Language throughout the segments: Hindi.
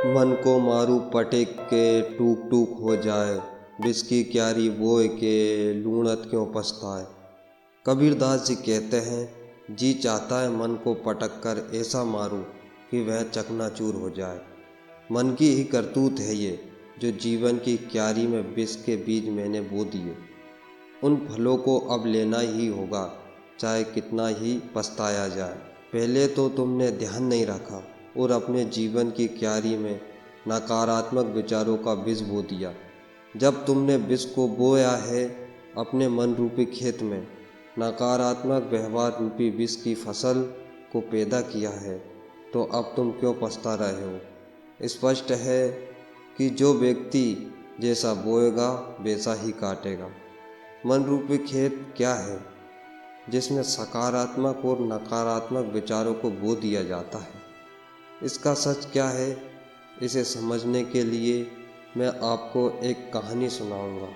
मन को मारू पटेक के टूक टूक हो जाए, विष की क्यारी बोए के लूणत क्यों पछताए। कबीरदास जी कहते हैं, जी चाहता है मन को पटक कर ऐसा मारूं कि वह चकनाचूर हो जाए। मन की ही करतूत है ये, जो जीवन की क्यारी में विष के बीज मैंने बो दिए। उन फलों को अब लेना ही होगा, चाहे कितना ही पछताया जाए। पहले तो तुमने ध्यान नहीं रखा और अपने जीवन की क्यारी में नकारात्मक विचारों का विष बो दिया। जब तुमने विष को बोया है अपने मन रूपी खेत में, नकारात्मक व्यवहार रूपी विष की फसल को पैदा किया है, तो अब तुम क्यों पछता रहे हो। स्पष्ट है कि जो व्यक्ति जैसा बोएगा वैसा ही काटेगा। मन रूपी खेत क्या है, जिसमें सकारात्मक और नकारात्मक विचारों को बो दिया जाता है। इसका सच क्या है, इसे समझने के लिए मैं आपको एक कहानी सुनाऊंगा।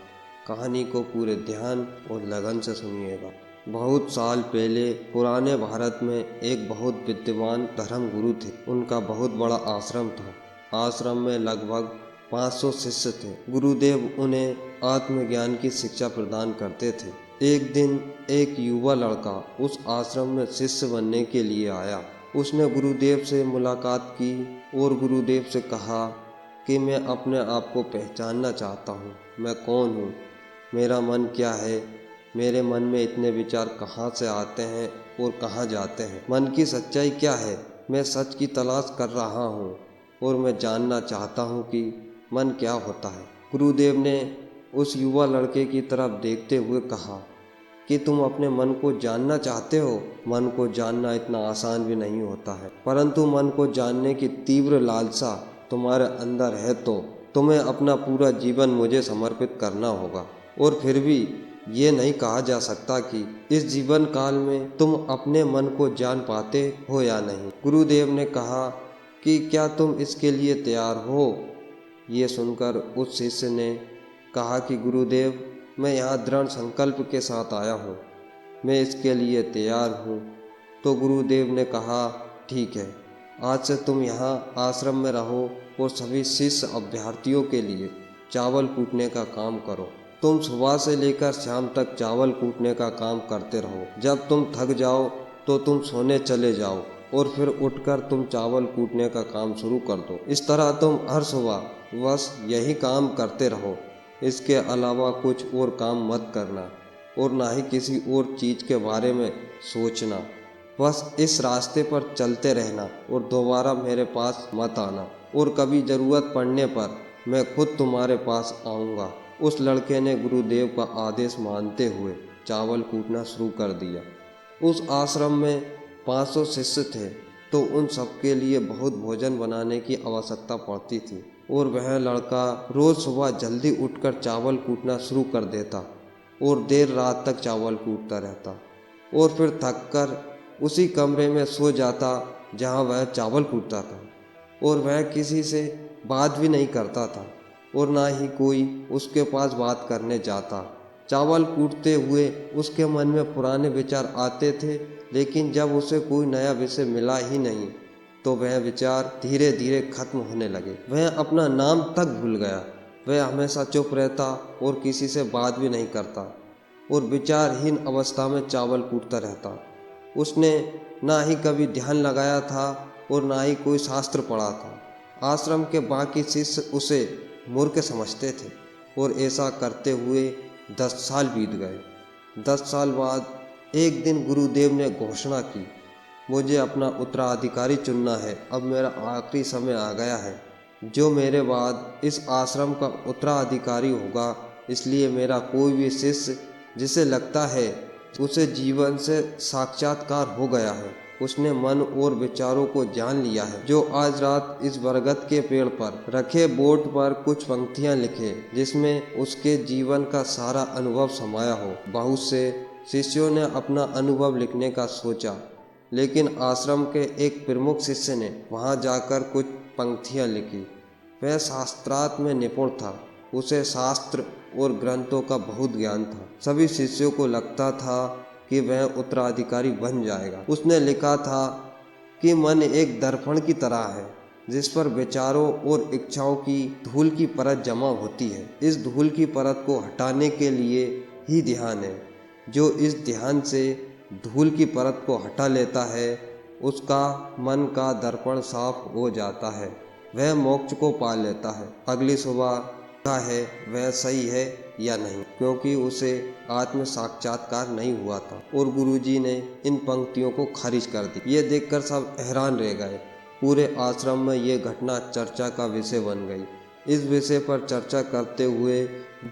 कहानी को पूरे ध्यान और लगन से सुनिएगा। बहुत साल पहले पुराने भारत में एक बहुत विद्वान धर्म गुरु थे। उनका बहुत बड़ा आश्रम था। आश्रम में लगभग 500 शिष्य थे। गुरुदेव उन्हें आत्मज्ञान की शिक्षा प्रदान करते थे। एक दिन एक युवा लड़का उस आश्रम में शिष्य बनने के लिए आया। उसने गुरुदेव से मुलाकात की और गुरुदेव से कहा कि मैं अपने आप को पहचानना चाहता हूँ। मैं कौन हूँ, मेरा मन क्या है, मेरे मन में इतने विचार कहाँ से आते हैं और कहाँ जाते हैं, मन की सच्चाई क्या है। मैं सच की तलाश कर रहा हूँ और मैं जानना चाहता हूँ कि मन क्या होता है। गुरुदेव ने उस युवा लड़के की तरफ देखते हुए कहा कि तुम अपने मन को जानना चाहते हो। मन को जानना इतना आसान भी नहीं होता है, परंतु मन को जानने की तीव्र लालसा तुम्हारे अंदर है तो तुम्हें अपना पूरा जीवन मुझे समर्पित करना होगा। और फिर भी ये नहीं कहा जा सकता कि इस जीवन काल में तुम अपने मन को जान पाते हो या नहीं। गुरुदेव ने कहा कि क्या तुम इसके लिए तैयार हो। ये सुनकर उस शिष्य ने कहा कि गुरुदेव, मैं यहाँ दृढ़ संकल्प के साथ आया हूँ, मैं इसके लिए तैयार हूँ। तो गुरुदेव ने कहा, ठीक है, आज से तुम यहाँ आश्रम में रहो और सभी शिष्य अभ्यर्थियों के लिए चावल कूटने का काम करो। तुम सुबह से लेकर शाम तक चावल कूटने का काम करते रहो। जब तुम थक जाओ तो तुम सोने चले जाओ और फिर उठकर तुम चावल कूटने का काम शुरू कर दो। इस तरह तुम हर सुबह बस यही काम करते रहो। इसके अलावा कुछ और काम मत करना और ना ही किसी और चीज़ के बारे में सोचना। बस इस रास्ते पर चलते रहना और दोबारा मेरे पास मत आना, और कभी ज़रूरत पड़ने पर मैं खुद तुम्हारे पास आऊँगा। उस लड़के ने गुरुदेव का आदेश मानते हुए चावल कूटना शुरू कर दिया। उस आश्रम में 500 शिष्य थे, तो उन सबके लिए बहुत भोजन बनाने की आवश्यकता पड़ती थी, और वह लड़का रोज़ सुबह जल्दी उठकर चावल कूटना शुरू कर देता और देर रात तक चावल कूटता रहता, और फिर थककर उसी कमरे में सो जाता जहां वह चावल कूटता था। और वह किसी से बात भी नहीं करता था और ना ही कोई उसके पास बात करने जाता। चावल कूटते हुए उसके मन में पुराने विचार आते थे, लेकिन जब उसे कोई नया विषय मिला ही नहीं तो वह विचार धीरे धीरे खत्म होने लगे। वह अपना नाम तक भूल गया। वह हमेशा चुप रहता और किसी से बात भी नहीं करता और विचारहीन अवस्था में चावल कूटता रहता। उसने ना ही कभी ध्यान लगाया था और ना ही कोई शास्त्र पढ़ा था। आश्रम के बाकी शिष्य उसे मूर्ख समझते थे और ऐसा करते हुए 10 साल बीत गए। 10 साल बाद एक दिन गुरुदेव ने घोषणा की, मुझे अपना उत्तराधिकारी चुनना है। अब मेरा आखिरी समय आ गया है। जो मेरे बाद इस आश्रम का उत्तराधिकारी होगा, इसलिए मेरा कोई भी शिष्य जिसे लगता है उसे जीवन से साक्षात्कार हो गया है, उसने मन और विचारों को जान लिया है, जो आज रात इस बरगद के पेड़ पर रखे बोर्ड पर कुछ पंक्तियां लिखे, जिसमें उसके जीवन का सारा अनुभव समाया हो। बहुत से शिष्यों ने अपना अनुभव लिखने का सोचा, लेकिन आश्रम के एक प्रमुख शिष्य ने वहां जाकर कुछ पंक्तियां लिखी। वह शास्त्रार्थ में निपुण था, उसे शास्त्र और ग्रंथों का बहुत ज्ञान था। सभी शिष्यों को लगता था कि वह उत्तराधिकारी बन जाएगा। उसने लिखा था कि मन एक दर्पण की तरह है, जिस पर विचारों और इच्छाओं की धूल की परत जमा होती है। इस धूल की परत को हटाने के लिए ही ध्यान है। जो इस ध्यान से धूल की परत को हटा लेता है, उसका मन का दर्पण साफ हो जाता है, वह मोक्ष को पा लेता है। अगली सुबह का है वह सही है या नहीं, क्योंकि उसे आत्म साक्षात्कार नहीं हुआ था। और गुरुजी ने इन पंक्तियों को खारिज कर दी। ये देखकर सब हैरान रह गए। पूरे आश्रम में ये घटना चर्चा का विषय बन गई। इस विषय पर चर्चा करते हुए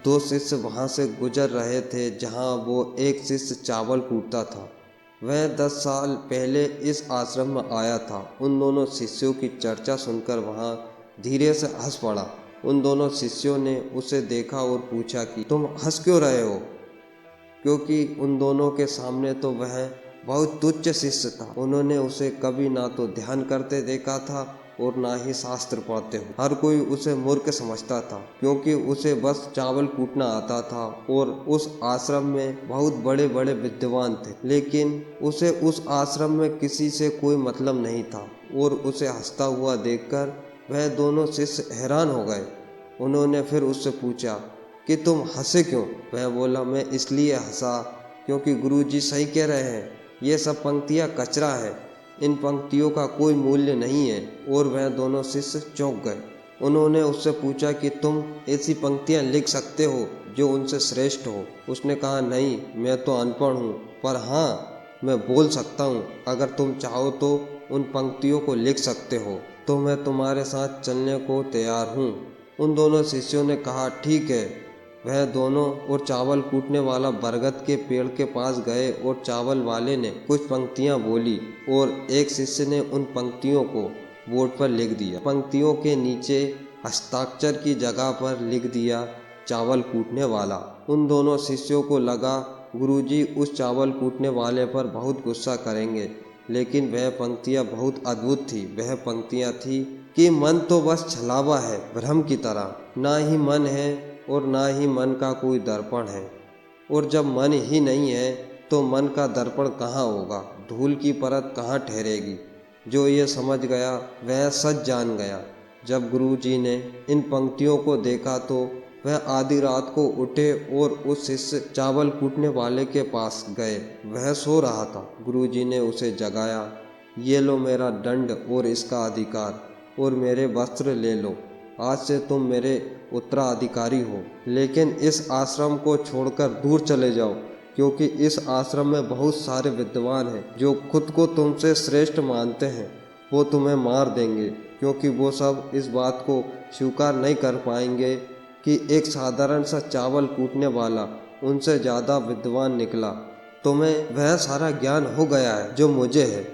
दो शिष्य वहाँ से गुजर रहे थे जहाँ वो एक शिष्य चावल कूटता था। वह 10 साल पहले इस आश्रम में आया था। उन दोनों शिष्यों की चर्चा सुनकर वहाँ धीरे से हंस पड़ा। उन दोनों शिष्यों ने उसे देखा और पूछा कि तुम हंस क्यों रहे हो, क्योंकि उन दोनों के सामने तो वह बहुत तुच्छ शिष्य था। उन्होंने उसे कभी ना तो ध्यान करते देखा था और ना ही शास्त्र पढ़ते हो। हर कोई उसे मूर्ख समझता था, क्योंकि उसे बस चावल कूटना आता था। और उस आश्रम में बहुत बड़े बड़े विद्वान थे, लेकिन उसे उस आश्रम में किसी से कोई मतलब नहीं था। और उसे हंसता हुआ देखकर वह दोनों शिष्य हैरान हो गए। उन्होंने फिर उससे पूछा कि तुम हंसे क्यों? वह बोला, मैं इसलिए हंसा क्योंकि गुरुजी सही कह रहे हैं, ये सब पंक्तियाँ कचरा है, इन पंक्तियों का कोई मूल्य नहीं है। और वह दोनों शिष्य चौंक गए। उन्होंने उससे पूछा कि तुम ऐसी पंक्तियाँ लिख सकते हो जो उनसे श्रेष्ठ हो? उसने कहा, नहीं, मैं तो अनपढ़ हूँ, पर हाँ, मैं बोल सकता हूँ। अगर तुम चाहो तो उन पंक्तियों को लिख सकते हो, तो मैं तुम्हारे साथ चलने को तैयार हूँ। उन दोनों शिष्यों ने कहा, ठीक है। वह दोनों और चावल कूटने वाला बरगद के पेड़ के पास गए और चावल वाले ने कुछ पंक्तियां बोली और एक शिष्य ने उन पंक्तियों को बोर्ड पर लिख दिया। पंक्तियों के नीचे हस्ताक्षर की जगह पर लिख दिया, चावल कूटने वाला। उन दोनों शिष्यों को लगा गुरुजी उस चावल कूटने वाले पर बहुत गुस्सा करेंगे, लेकिन वह पंक्तियां बहुत अद्भुत थी। वह पंक्तियां थी कि मन तो बस छलावा है, भ्रम की तरह, ना ही मन है और ना ही मन का कोई दर्पण है। और जब मन ही नहीं है तो मन का दर्पण कहाँ होगा, धूल की परत कहाँ ठहरेगी। जो ये समझ गया वह सच जान गया। जब गुरुजी ने इन पंक्तियों को देखा तो वह आधी रात को उठे और उस शिष्य चावल कूटने वाले के पास गए। वह सो रहा था। गुरुजी ने उसे जगाया। ये लो मेरा दंड और इसका अधिकार, और मेरे वस्त्र ले लो। आज से तुम मेरे उत्तराधिकारी हो, लेकिन इस आश्रम को छोड़कर दूर चले जाओ, क्योंकि इस आश्रम में बहुत सारे विद्वान हैं जो खुद को तुमसे श्रेष्ठ मानते हैं। वो तुम्हें मार देंगे, क्योंकि वो सब इस बात को स्वीकार नहीं कर पाएंगे कि एक साधारण सा चावल कूटने वाला उनसे ज़्यादा विद्वान निकला। तुम्हें वह सारा ज्ञान हो गया है जो मुझे है,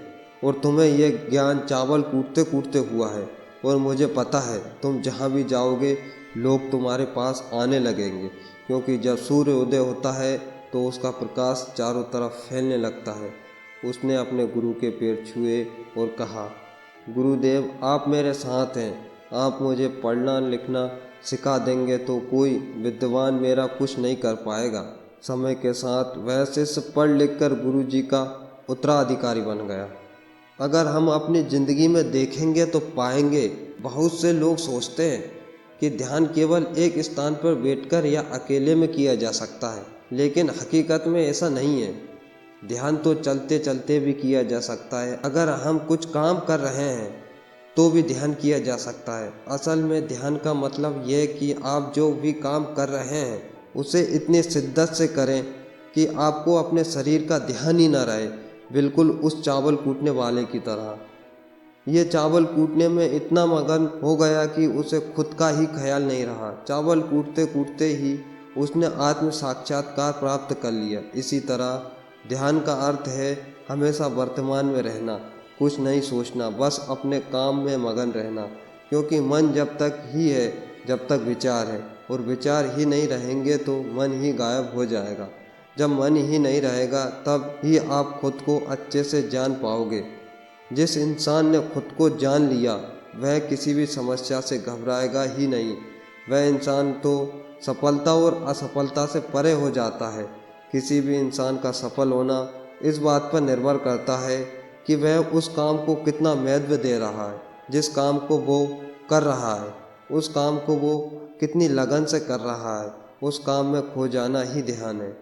और तुम्हें यह ज्ञान चावल कूटते कूटते हुआ है। और मुझे पता है तुम जहाँ भी जाओगे लोग तुम्हारे पास आने लगेंगे, क्योंकि जब सूर्य उदय होता है तो उसका प्रकाश चारों तरफ फैलने लगता है। उसने अपने गुरु के पैर छुए और कहा, गुरुदेव, आप मेरे साथ हैं। आप मुझे पढ़ना लिखना सिखा देंगे तो कोई विद्वान मेरा कुछ नहीं कर पाएगा। समय के साथ वह शिष्य पढ़ लिख कर गुरु जी का उत्तराधिकारी बन गया। अगर हम अपनी ज़िंदगी में देखेंगे तो पाएंगे बहुत से लोग सोचते हैं कि ध्यान केवल एक स्थान पर बैठकर या अकेले में किया जा सकता है, लेकिन हकीकत में ऐसा नहीं है। ध्यान तो चलते चलते भी किया जा सकता है। अगर हम कुछ काम कर रहे हैं तो भी ध्यान किया जा सकता है। असल में ध्यान का मतलब यह है कि आप जो भी काम कर रहे हैं उसे इतनी शिद्दत से करें कि आपको अपने शरीर का ध्यान ही ना रहे, बिल्कुल उस चावल कूटने वाले की तरह। ये चावल कूटने में इतना मगन हो गया कि उसे खुद का ही ख्याल नहीं रहा। चावल कूटते कूटते ही उसने आत्म साक्षात्कार प्राप्त कर लिया। इसी तरह ध्यान का अर्थ है हमेशा वर्तमान में रहना, कुछ नहीं सोचना, बस अपने काम में मगन रहना। क्योंकि मन जब तक ही है जब तक विचार है, और विचार ही नहीं रहेंगे तो मन ही गायब हो जाएगा। जब मन ही नहीं रहेगा तब ही आप खुद को अच्छे से जान पाओगे। जिस इंसान ने खुद को जान लिया वह किसी भी समस्या से घबराएगा ही नहीं। वह इंसान तो सफलता और असफलता से परे हो जाता है। किसी भी इंसान का सफल होना इस बात पर निर्भर करता है कि वह उस काम को कितना महत्व दे रहा है। जिस काम को वो कर रहा है, उस काम को वो कितनी लगन से कर रहा है, उस काम में खो जाना ही ध्यान है।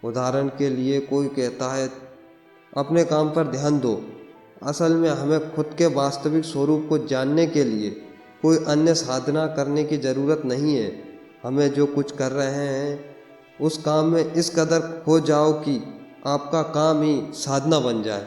उदाहरण के लिए कोई कहता है अपने काम पर ध्यान दो। असल में हमें खुद के वास्तविक स्वरूप को जानने के लिए कोई अन्य साधना करने की ज़रूरत नहीं है। हमें जो कुछ कर रहे हैं उस काम में इस कदर खो जाओ कि आपका काम ही साधना बन जाए।